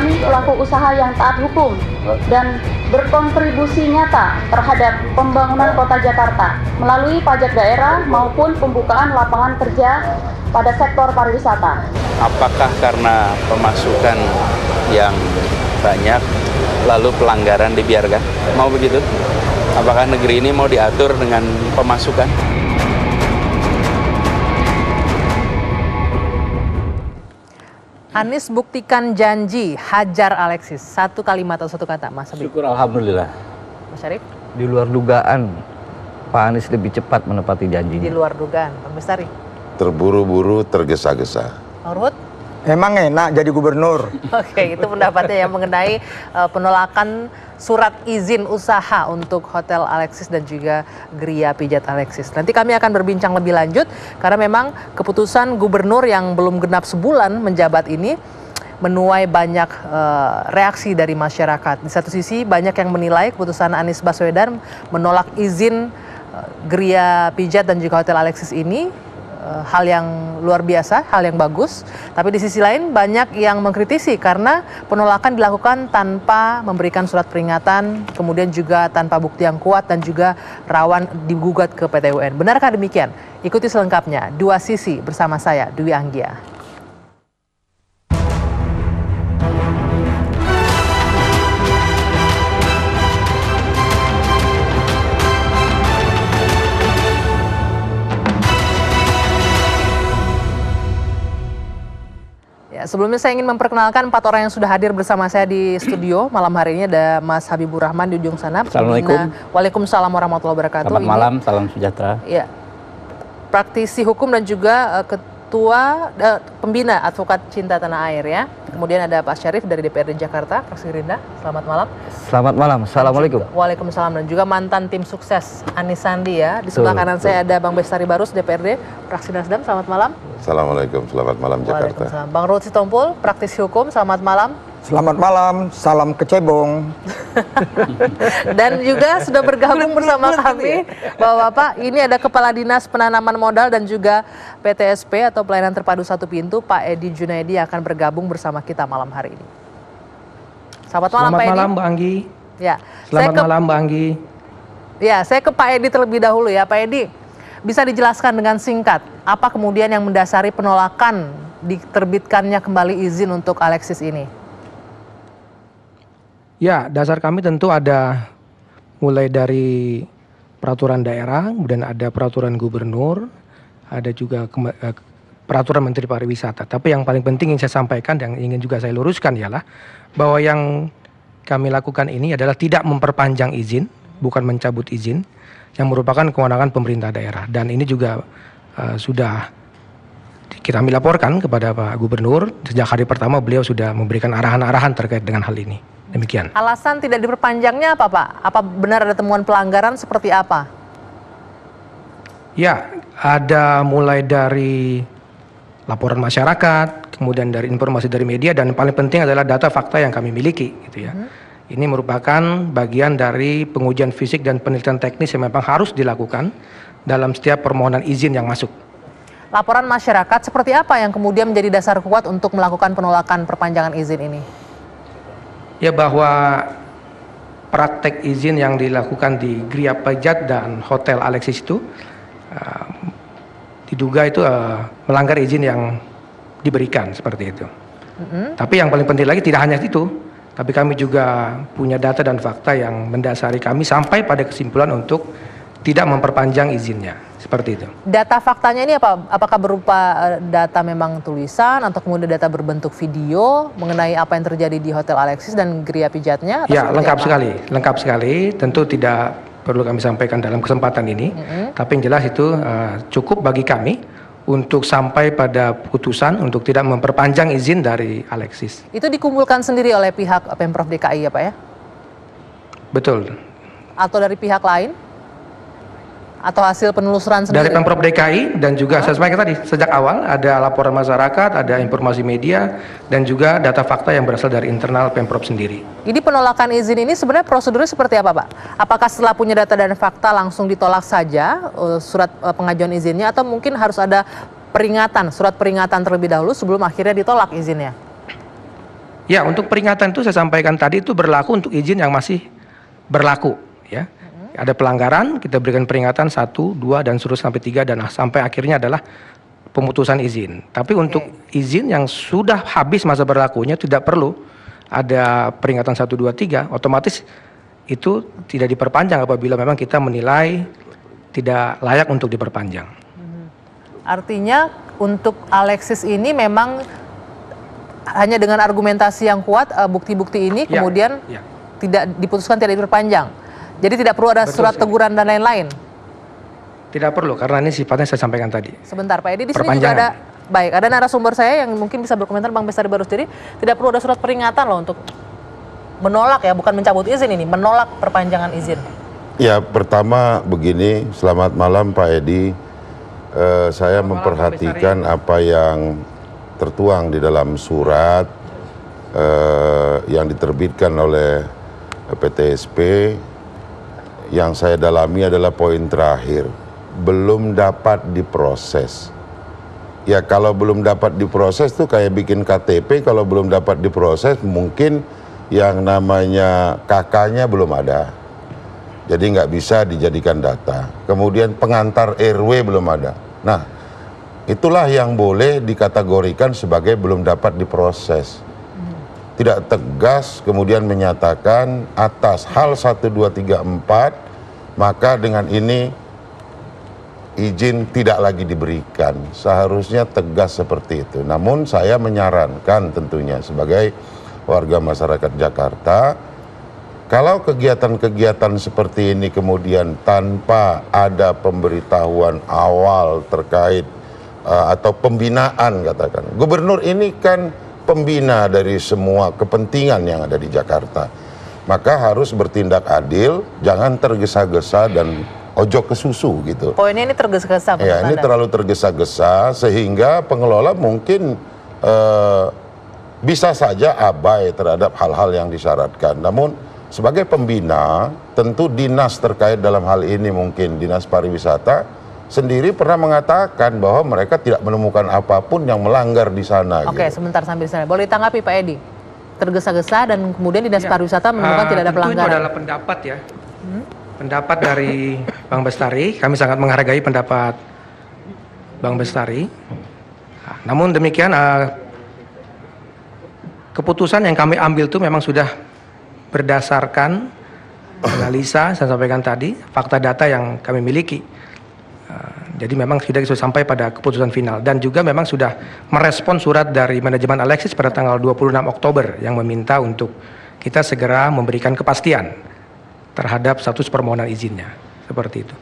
kami pelaku usaha yang taat hukum dan berkontribusi nyata terhadap pembangunan Kota Jakarta melalui pajak daerah maupun pembukaan lapangan kerja pada sektor pariwisata. Apakah karena pemasukan yang banyak lalu pelanggaran dibiarkan? Mau begitu? Apakah negeri ini mau diatur dengan pemasukan? Anies buktikan janji, hajar Alexis. Satu kalimat atau satu kata, Mas Habib. Syukur alhamdulillah. Mas Syarif? Di luar dugaan, Pak Anies lebih cepat menepati janjinya. Di luar dugaan, Pak Bestari. Terburu-buru, tergesa-gesa. Bang Ruhut? Emang enak jadi gubernur. Oke, itu pendapatnya yang mengenai penolakan surat izin usaha untuk Hotel Alexis dan juga Geria Pijat Alexis. Nanti kami akan berbincang lebih lanjut karena memang keputusan gubernur yang belum genap sebulan menjabat ini menuai banyak reaksi dari masyarakat. Di satu sisi banyak yang menilai keputusan Anies Baswedan menolak izin Geria Pijat dan juga Hotel Alexis ini hal yang luar biasa, hal yang bagus. Tapi di sisi lain banyak yang mengkritisi karena penolakan dilakukan tanpa memberikan surat peringatan, kemudian juga tanpa bukti yang kuat dan juga rawan digugat ke PT UN. Benarkah demikian? Ikuti selengkapnya. Dua Sisi bersama saya, Dwi Anggia. Sebelumnya saya ingin memperkenalkan 4 orang yang sudah hadir bersama saya di studio malam hari ini. Ada Mas Habibur Rahman di ujung sana. Assalamualaikum. Waalaikumsalam warahmatullahi wabarakatuh. Selamat malam, salam sejahtera. Ya, praktisi hukum dan juga ketua pembina Advokat Cinta Tanah Air ya. Kemudian ada Pak Syarif dari DPRD Jakarta, fraksi Gerindra. Selamat malam. Selamat malam, assalamualaikum. Waalaikumsalam, dan juga mantan tim sukses Anies Sandi ya. Di sebelah kanan saya ada Bang Bestari Barus, DPRD, fraksi Nasdem. Selamat malam. Assalamualaikum, selamat malam Jakarta. Waalaikumsalam. Bang Ruhut Sitompul, praktisi hukum. Selamat malam. Selamat malam, salam kecebong. Dan juga sudah bergabung bersama kami Bapak-bapak, ini ada Kepala Dinas Penanaman Modal dan juga PTSP atau Pelayanan Terpadu Satu Pintu, Pak Edi Junaidi akan bergabung bersama kita malam hari ini. Selamat malam Pak Edi. Selamat malam Mbak Anggi. Ya, Selamat malam Mbak Anggi. Ya, saya ke Pak Edi terlebih dahulu ya. Pak Edi, bisa dijelaskan dengan singkat apa kemudian yang mendasari penolakan diterbitkannya kembali izin untuk Alexis ini? Ya, dasar kami tentu ada mulai dari peraturan daerah, kemudian ada peraturan gubernur, ada juga peraturan Menteri Pariwisata. Tapi yang paling penting yang saya sampaikan dan ingin juga saya luruskan ialah bahwa yang kami lakukan ini adalah tidak memperpanjang izin, bukan mencabut izin, yang merupakan kewenangan pemerintah daerah. Dan ini juga sudah kami laporkan kepada Pak Gubernur. Sejak hari pertama beliau sudah memberikan arahan-arahan terkait dengan hal ini. Demikian. Alasan tidak diperpanjangnya apa Pak? Apa benar ada temuan pelanggaran seperti apa? Ya, ada mulai dari laporan masyarakat, kemudian dari informasi dari media, dan paling penting adalah data fakta yang kami miliki, gitu ya. Ini merupakan bagian dari pengujian fisik dan penelitian teknis yang memang harus dilakukan dalam setiap permohonan izin yang masuk. Laporan masyarakat seperti apa yang kemudian menjadi dasar kuat untuk melakukan penolakan perpanjangan izin ini? Ya, bahwa praktek izin yang dilakukan di Geria Pijat dan Hotel Alexis itu diduga itu melanggar izin yang diberikan seperti itu. Tapi yang paling penting lagi tidak hanya itu, tapi kami juga punya data dan fakta yang mendasari kami sampai pada kesimpulan untuk tidak memperpanjang izinnya, seperti itu. Data faktanya ini apa? Apakah berupa data memang tulisan atau kemudian data berbentuk video mengenai apa yang terjadi di Hotel Alexis dan Geria Pijatnya? Ya, lengkap sekali. Tentu tidak perlu kami sampaikan dalam kesempatan ini, tapi yang jelas itu cukup bagi kami untuk sampai pada putusan untuk tidak memperpanjang izin dari Alexis. Itu dikumpulkan sendiri oleh pihak Pemprov DKI ya Pak ya? Betul. Atau dari pihak lain? Atau hasil penelusuran sendiri? Dari Pemprov DKI dan juga saya sampaikan tadi sejak awal ada laporan masyarakat, ada informasi media, dan juga data fakta yang berasal dari internal Pemprov sendiri. Jadi penolakan izin ini sebenarnya prosedurnya seperti apa Pak? Apakah setelah punya data dan fakta langsung ditolak saja surat pengajuan izinnya, atau mungkin harus ada peringatan, surat peringatan terlebih dahulu sebelum akhirnya ditolak izinnya? Ya, untuk peringatan itu saya sampaikan tadi itu berlaku untuk izin yang masih berlaku, ya. Ada pelanggaran, kita berikan peringatan 1, 2, dan seterusnya sampai 3, dan sampai akhirnya adalah pemutusan izin. Tapi untuk izin yang sudah habis masa berlakunya tidak perlu ada peringatan 1, 2, 3, otomatis itu tidak diperpanjang apabila memang kita menilai tidak layak untuk diperpanjang. Artinya untuk Alexis ini memang hanya dengan argumentasi yang kuat, bukti-bukti ini kemudian tidak diputuskan tidak diperpanjang. Jadi tidak perlu ada surat teguran dan lain-lain. Tidak perlu karena ini sifatnya saya sampaikan tadi. Sebentar Pak Edi, di sini juga ada narasumber saya yang mungkin bisa berkomentar, Bang Bestari Barusdiri. Tidak perlu ada surat peringatan loh untuk menolak, ya, bukan mencabut izin ini, menolak perpanjangan izin. Ya, pertama begini, selamat malam Pak Edi. Saya memperhatikan apa yang tertuang di dalam surat yang diterbitkan oleh PTSP. Yang saya dalami adalah poin terakhir, belum dapat diproses. Ya, kalau belum dapat diproses tuh kayak bikin KTP, kalau belum dapat diproses mungkin yang namanya kakaknya belum ada. Jadi nggak bisa dijadikan data. Kemudian pengantar RW belum ada. Nah, itulah yang boleh dikategorikan sebagai belum dapat diproses. Tidak tegas kemudian menyatakan atas hal 1, 2, 3, 4, maka dengan ini izin tidak lagi diberikan. Seharusnya tegas seperti itu. Namun saya menyarankan tentunya sebagai warga masyarakat Jakarta, kalau kegiatan-kegiatan seperti ini kemudian tanpa ada pemberitahuan awal terkait atau pembinaan, katakan. Gubernur ini kan pembina dari semua kepentingan yang ada di Jakarta. Maka harus bertindak adil, jangan tergesa-gesa dan ojok ke susu gitu. Poinnya ini tergesa-gesa. Ya, ini terlalu tergesa-gesa sehingga pengelola mungkin bisa saja abai terhadap hal-hal yang disyaratkan. Namun sebagai pembina, tentu dinas terkait dalam hal ini mungkin Dinas Pariwisata sendiri pernah mengatakan bahwa mereka tidak menemukan apapun yang melanggar di sana. Oke, sebentar sambil sana. Boleh ditanggapi Pak Edi? Tergesa-gesa dan kemudian Dinas Pariwisata menemukan tidak ada pelanggaran. Tentu itu adalah pendapat ya. Pendapat dari Bang Bestari, kami sangat menghargai pendapat Bang Bestari. Namun demikian, keputusan yang kami ambil itu memang sudah berdasarkan analisa, saya sampaikan tadi, fakta data yang kami miliki. Jadi memang sudah sampai pada keputusan final. Dan juga memang sudah merespon surat dari manajemen Alexis pada tanggal 26 Oktober yang meminta untuk kita segera memberikan kepastian terhadap status permohonan izinnya. Seperti itu.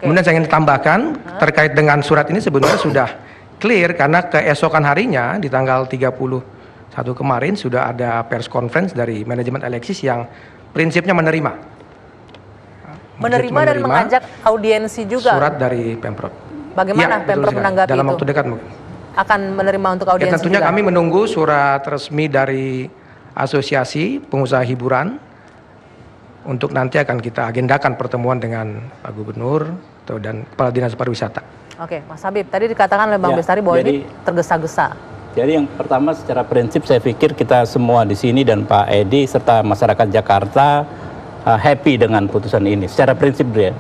Kemudian saya ingin tambahkan, terkait dengan surat ini sebenarnya sudah clear karena keesokan harinya di tanggal 31 kemarin sudah ada pers conference dari manajemen Alexis yang prinsipnya menerima dan mengajak audiensi juga. Surat dari Pemprov. Bagaimana Pemprov menanggapi dalam itu? waktu dekat mungkin. Akan menerima untuk audiensi tentunya juga? kami menunggu surat resmi dari Asosiasi Pengusaha Hiburan. Untuk nanti akan kita agendakan pertemuan dengan Pak Gubernur dan Kepala Dinas Pariwisata. Oke, Mas Habib, tadi dikatakan oleh Bang Bestari bahwa ini tergesa-gesa. Jadi yang pertama secara prinsip saya pikir kita semua di sini dan Pak Edi serta masyarakat Jakarta happy dengan putusan ini. Secara prinsip dia,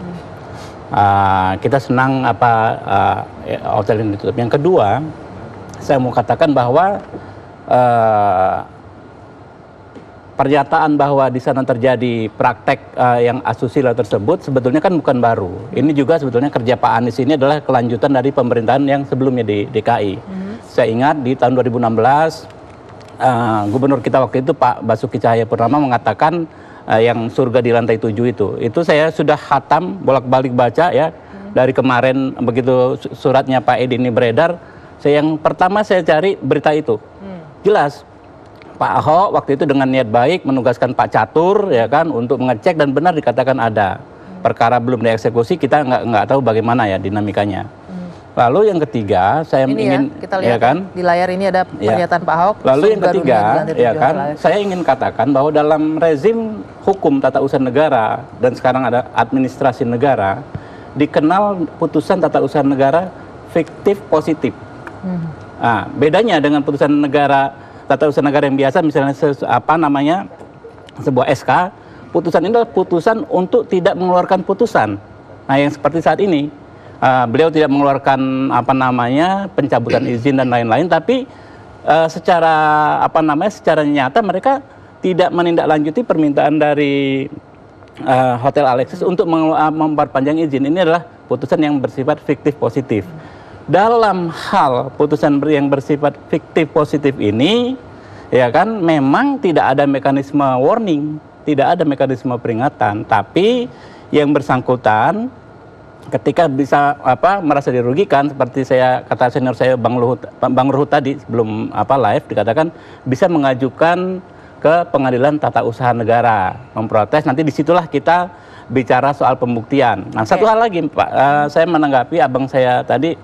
kita senang hotel ini ditutup. Yang kedua, saya mau katakan bahwa pernyataan bahwa di sana terjadi praktek yang asusila tersebut sebetulnya kan bukan baru. Ini juga sebetulnya kerja Pak Anies ini adalah kelanjutan dari pemerintahan yang sebelumnya di DKI. Saya ingat di tahun 2016 gubernur kita waktu itu Pak Basuki Cahayapurnama mengatakan yang surga di lantai 7 itu saya sudah khatam bolak-balik baca ya dari kemarin begitu suratnya Pak Edi ini beredar. Yang pertama saya cari berita itu. Jelas Pak Ahok waktu itu dengan niat baik menugaskan Pak Catur ya kan untuk mengecek dan benar dikatakan ada perkara belum dieksekusi, kita nggak tahu bagaimana ya dinamikanya. Lalu yang ketiga saya ini ingin kita lihat ya kan di layar ini ada pernyataan Pak Ahok. Lalu yang ketiga ya kan saya ingin katakan bahwa dalam rezim hukum tata usaha negara dan sekarang ada administrasi negara dikenal putusan tata usaha negara fiktif positif. Nah, bedanya dengan putusan negara tata usaha negara yang biasa, misalnya sebuah SK, putusan ini adalah putusan untuk tidak mengeluarkan putusan. Nah, yang seperti saat ini, beliau tidak mengeluarkan pencabutan izin dan lain-lain, tapi secara nyata mereka tidak menindaklanjuti permintaan dari Hotel Alexis untuk memperpanjang izin. Ini adalah putusan yang bersifat fiktif positif. Dalam hal putusan yang bersifat fiktif positif ini, ya kan, memang tidak ada mekanisme warning, tidak ada mekanisme peringatan, tapi yang bersangkutan ketika bisa merasa dirugikan, seperti kata senior saya Bang Ruhut tadi sebelum live dikatakan bisa mengajukan ke Pengadilan Tata Usaha Negara, memprotes. Nanti disitulah kita bicara soal pembuktian. Nah, satu hal lagi Pak, saya menanggapi abang saya tadi,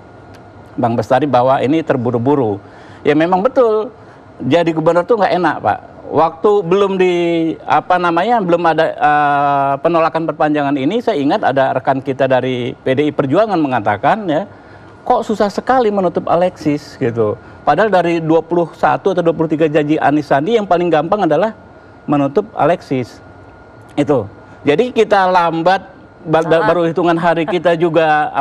Bang Bestari, bahwa ini terburu-buru. Ya memang betul, jadi gubernur tuh nggak enak Pak. Waktu belum belum ada penolakan perpanjangan ini, saya ingat ada rekan kita dari PDI Perjuangan mengatakan, ya, kok susah sekali menutup Alexis gitu. Padahal dari 21 atau 23 janji Anies Sandi yang paling gampang adalah menutup Alexis. Itu. Jadi kita lambat, baru hitungan hari kita juga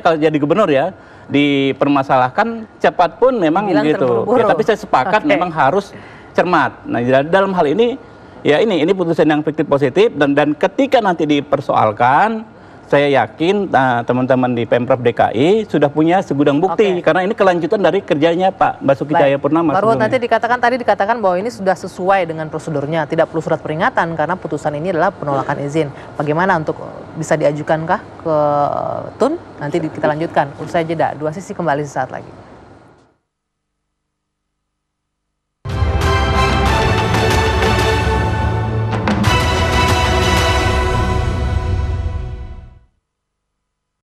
kalau jadi gubernur ya, dipermasalahkan cepat pun memang gitu. Ya, tapi saya sepakat memang harus cermat. Nah, dalam hal ini ya ini putusan yang fiktif positif, dan ketika nanti dipersoalkan, saya yakin teman-teman di Pemprov DKI sudah punya segudang bukti, karena ini kelanjutan dari kerjanya Pak Basuki Cahayapurnama. Baru nanti dikatakan bahwa ini sudah sesuai dengan prosedurnya, tidak perlu surat peringatan karena putusan ini adalah penolakan izin. Bagaimana untuk bisa diajukankah ke TUN? Nanti kita lanjutkan. Usai jeda, dua sisi kembali sesaat lagi.